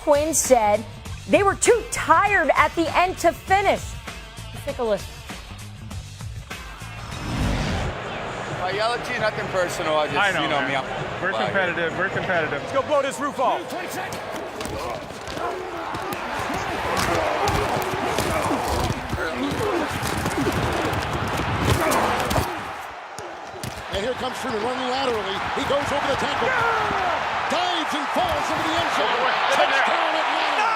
Quinn said they were too tired at the end to finish. Let's take a listen. I yell at you, nothing personal. I know, you know me. We're competitive. We're competitive. Let's go blow this roof off. And here comes Freeman running laterally. He goes over the tackle. Yeah! Dives and falls into the end zone. Touchdown Atlanta.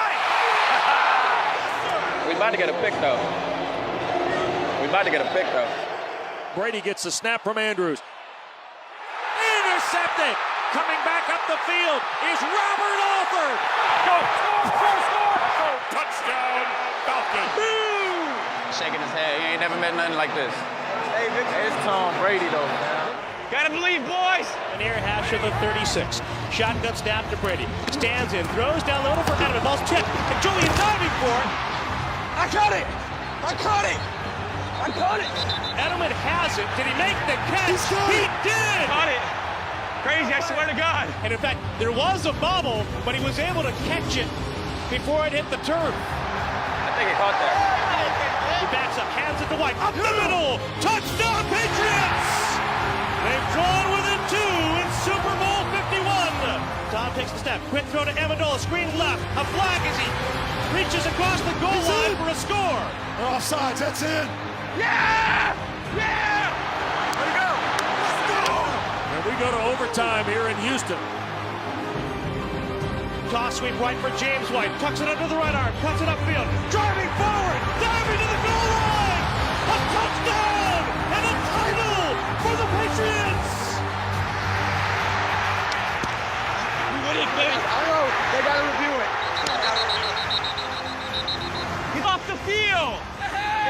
We about to get a pick, though. Brady gets the snap from Andrews. Intercepted. Coming back up the field is Robert Alford. Go, score. Touchdown, Falcons. Shaking his head. He ain't never met nothing like this. Hey, it's Tom Brady, though. Gotta believe, boys. Near hash of the 36. Shotgun snap to Brady. Stands in, throws down the middle for Edelman. Ball's tipped. And Julian diving for it. I caught it. Edelman has it. Did he make the catch? He did. Caught it. Crazy, I swear to God. And in fact, there was a bobble, but he was able to catch it before it hit the turf. I think he caught that. He backs up, hands it to White. Up the middle. Touchdown, Patriots. They've drawn within 2 in Super Bowl 51. Tom takes the step. Quick throw to Amendola. Screen left. A flag as he reaches across the goal line for a score. Offsides, that's in. Yeah! There we go. And we go to overtime here in Houston. Toss sweep right for James White. Tucks it under the right arm. Cuts it upfield. Driving forward. Diving to the goal line. A touchdown and a title for the Patriots. What is this? I don't know. They gotta review it. He's off the field.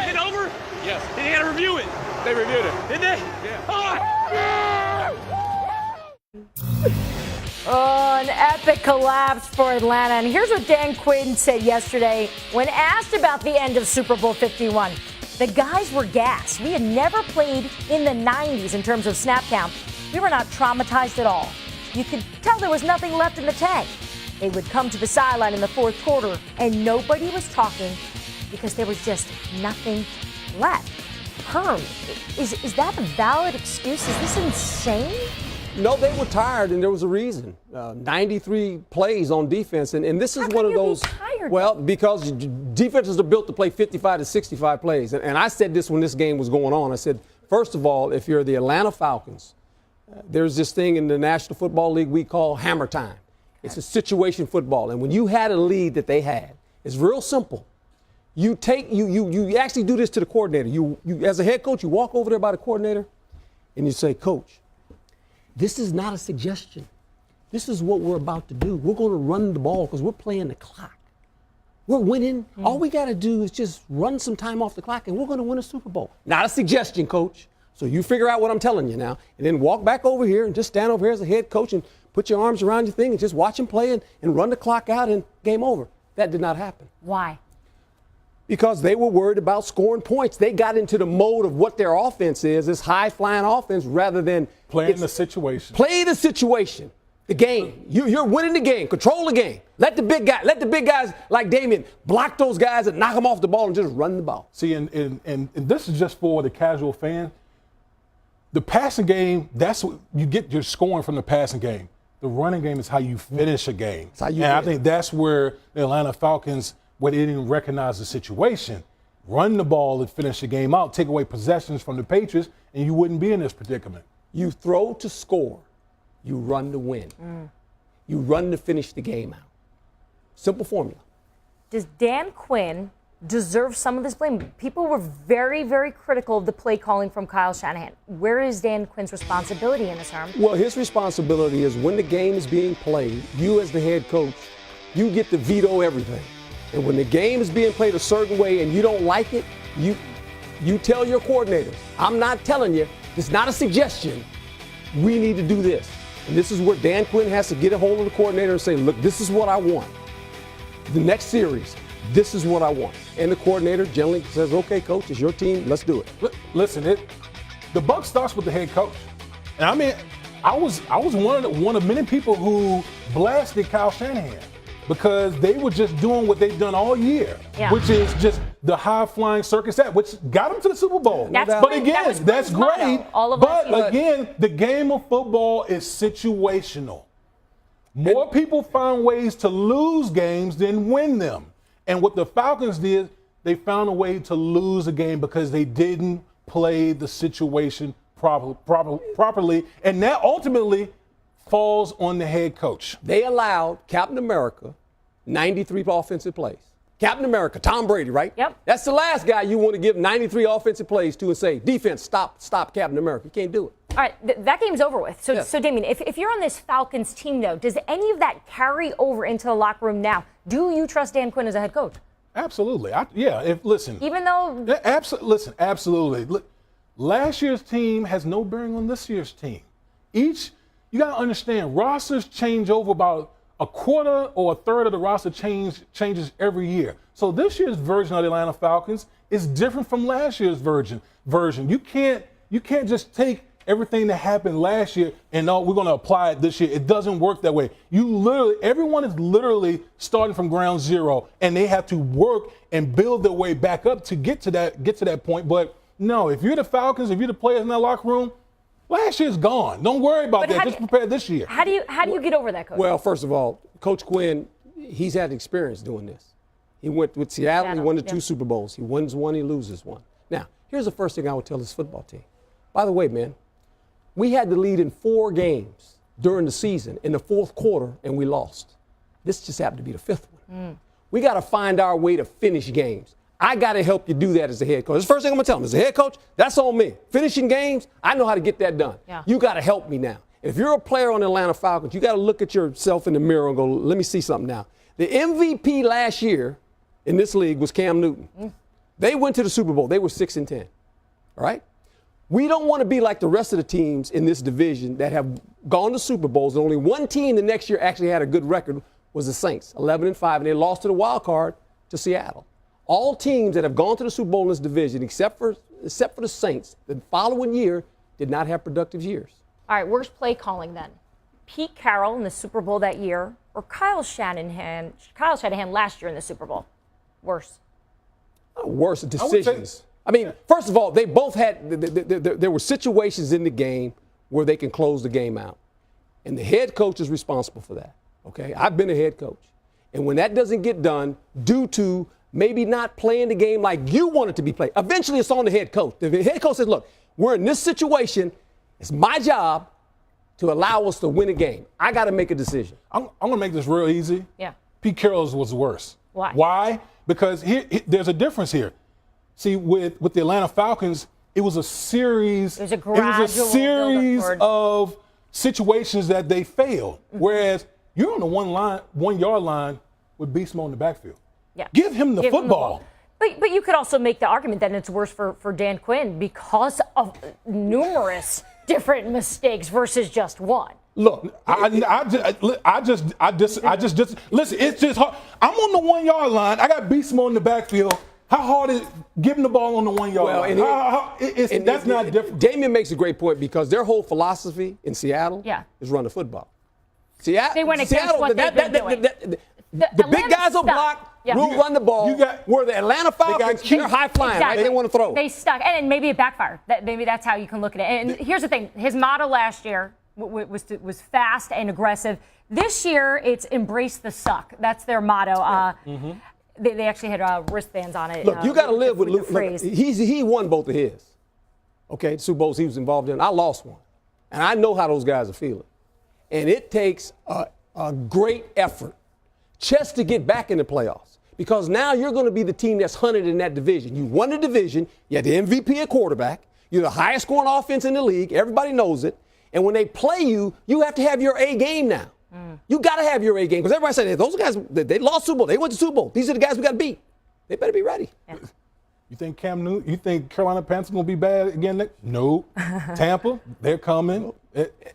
Is it over? Yes. They gotta review it. They reviewed it. Did they? Yeah. Oh, an epic collapse for Atlanta. And here's what Dan Quinn said yesterday when asked about the end of Super Bowl 51. The guys were gassed. We had never played in the 90s in terms of snap count. We were not traumatized at all. You could tell there was nothing left in the tank. They would come to the sideline in the fourth quarter, and nobody was talking because there was just nothing left. Herm, is that a valid excuse? Is this insane? No, they were tired, and there was a reason. 93 plays on defense, and this is one of those. Tired? Well, because defenses are built to play 55 to 65 plays. And I said this when this game was going on. I said, first of all, if you're the Atlanta Falcons, there's this thing in the National Football League we call hammer time. It's a situation football. And when you had a lead that they had, it's real simple. You actually do this to the coordinator. You as a head coach, you walk over there by the coordinator and you say, Coach, this is not a suggestion. This is what we're about to do. We're going to run the ball because we're playing the clock. We're winning. All we got to do is just run some time off the clock and we're going to win a Super Bowl. Not a suggestion, Coach. So you figure out what I'm telling you now and then walk back over here and just stand over here as a head coach and put your arms around your thing and just watch him play and run the clock out and game over. That did not happen. Why? Because they were worried about scoring points. They got into the mode of what their offense is, this high-flying offense, rather than Playing the situation. Play the situation, the game. You're winning the game. Control the game. Let the big guys like Damian block those guys and knock them off the ball and just run the ball. See, and this is just for the casual fan. The passing game, that's what you get your scoring from the passing game. The running game is how you finish a game. I think that's where the Atlanta Falcons, where they didn't recognize the situation, run the ball and finish the game out, take away possessions from the Patriots, and you wouldn't be in this predicament. You throw to score. You run to win. You run to finish the game out. Simple formula. Does Dan Quinn deserve some of this blame? People were very, very critical of the play calling from Kyle Shanahan. Where is Dan Quinn's responsibility in this, Herm? Well, his responsibility is when the game is being played, you as the head coach, you get to veto everything. And when the game is being played a certain way and you don't like it, you tell your coordinators, I'm not telling you, it's not a suggestion, we need to do this. And this is where Dan Quinn has to get a hold of the coordinator and say, look, this is what I want. The next series, this is what I want. And the coordinator generally says, okay, coach, it's your team, let's do it. Listen, the buck starts with the head coach. And I was one of many people who blasted Kyle Shanahan. because they were just doing what they've done all year, which is just the high-flying circus act, which got them to the Super Bowl. But again, that's great. But again, the game of football is situational. More people find ways to lose games than win them. And what the Falcons did, they found a way to lose a game because they didn't play the situation properly. And that ultimately falls on the head coach. They allowed Captain America 93 offensive plays. Captain America, Tom Brady, right? Yep. That's the last guy you want to give 93 offensive plays to and say, defense, stop Captain America. You can't do it. All right, that game's over with. So Damien, if you're on this Falcons team, though, does any of that carry over into the locker room now? Do you trust Dan Quinn as a head coach? Absolutely. Listen. Even though. Absolutely. Look, last year's team has no bearing on this year's team. You got to understand, rosters change over about a quarter or a third of the roster changes every year. So this year's version of the Atlanta Falcons is different from last year's version. You can't just take everything that happened last year and we're going to apply it this year. It doesn't work that way. Everyone is literally starting from ground zero, and they have to work and build their way back up to get to that point. But no, if you're the Falcons, if you're the players in that locker room, last year's gone. Don't worry about that. Just prepare this year. How do you get over that, Coach? Well, first of all, Coach Quinn, he's had experience doing this. He went with Seattle. He won the 2 Super Bowls. He wins one, he loses one. Now, here's the first thing I would tell this football team. By the way, man, we had the lead in 4 games during the season in the 4th quarter, and we lost. This just happened to be the 5th one. We got to find our way to finish games. I got to help you do that as a head coach. That's the first thing I'm going to tell him. As a head coach, that's on me. Finishing games, I know how to get that done. Yeah. You got to help me now. If you're a player on the Atlanta Falcons, you got to look at yourself in the mirror and go, let me see something now. The MVP last year in this league was Cam Newton. They went to the Super Bowl. They were 6-10. All right? We don't want to be like the rest of the teams in this division that have gone to Super Bowls. And only one team the next year actually had a good record was the Saints, 11-5, and they lost to the wild card to Seattle. All teams that have gone to the Super Bowl in this division, except for the Saints, the following year did not have productive years. All right, worst play calling then? Pete Carroll in the Super Bowl that year, or Kyle Shanahan last year in the Super Bowl? Worse. Worse decisions. I mean, first of all, they both had there were situations in the game where they can close the game out, and the head coach is responsible for that. Okay, I've been a head coach, and when that doesn't get done due to maybe not playing the game like you want it to be played. Eventually, it's on the head coach. The head coach says, look, we're in this situation. It's my job to allow us to win a game. I got to make a decision. I'm going to make this real easy. Yeah. Pete Carroll's was worse. Why? Because there's a difference here. See, with the Atlanta Falcons, it was a series. It was a series of situations that they failed. Whereas you're on the 1 yard line with beast mode in the backfield. Yeah. Give him the football. But you could also make the argument that it's worse for Dan Quinn because of numerous different mistakes versus just one. Look, I just listen. It's just hard. I'm on the 1 yard line. I got beast mode in the backfield. How hard is giving the ball on the 1 yard line? That's not different. Damien makes a great point because their whole philosophy in Seattle is run the football. They went against what they've been doing. The big guys will block. We'll run the ball. Where the Atlanta Falcons, they're high flying. Exactly. Right? They want to throw. They stuck, and maybe it backfired. Maybe that's how you can look at it. And here's the thing: his motto last year was fast and aggressive. This year, it's embrace the suck. That's their motto. They actually had wristbands on it. Look, you got to live with Luke. He won both of his. Okay, the Super Bowls he was involved in. I lost one, and I know how those guys are feeling. And it takes a great effort just to get back in the playoffs. Because now you're going to be the team that's hunted in that division. You won the division. You had the MVP at quarterback. You're the highest scoring offense in the league. Everybody knows it. And when they play you, you have to have your A game now. You got to have your A game. Because everybody said, hey, those guys, they lost Super Bowl. They went to Super Bowl. These are the guys we got to beat. They better be ready. Yeah. You think Cam Newton, you think Carolina Panthers going to be bad again? No. Tampa, they're coming.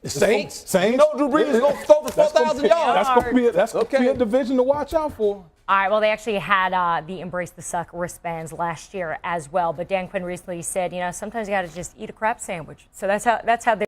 Saints. You know Drew Brees is going to throw for 4,000 yards. That's going to be a division to watch out for. All right, well, they actually had the Embrace the Suck wristbands last year as well. But Dan Quinn recently said, sometimes you got to just eat a crap sandwich. So that's how they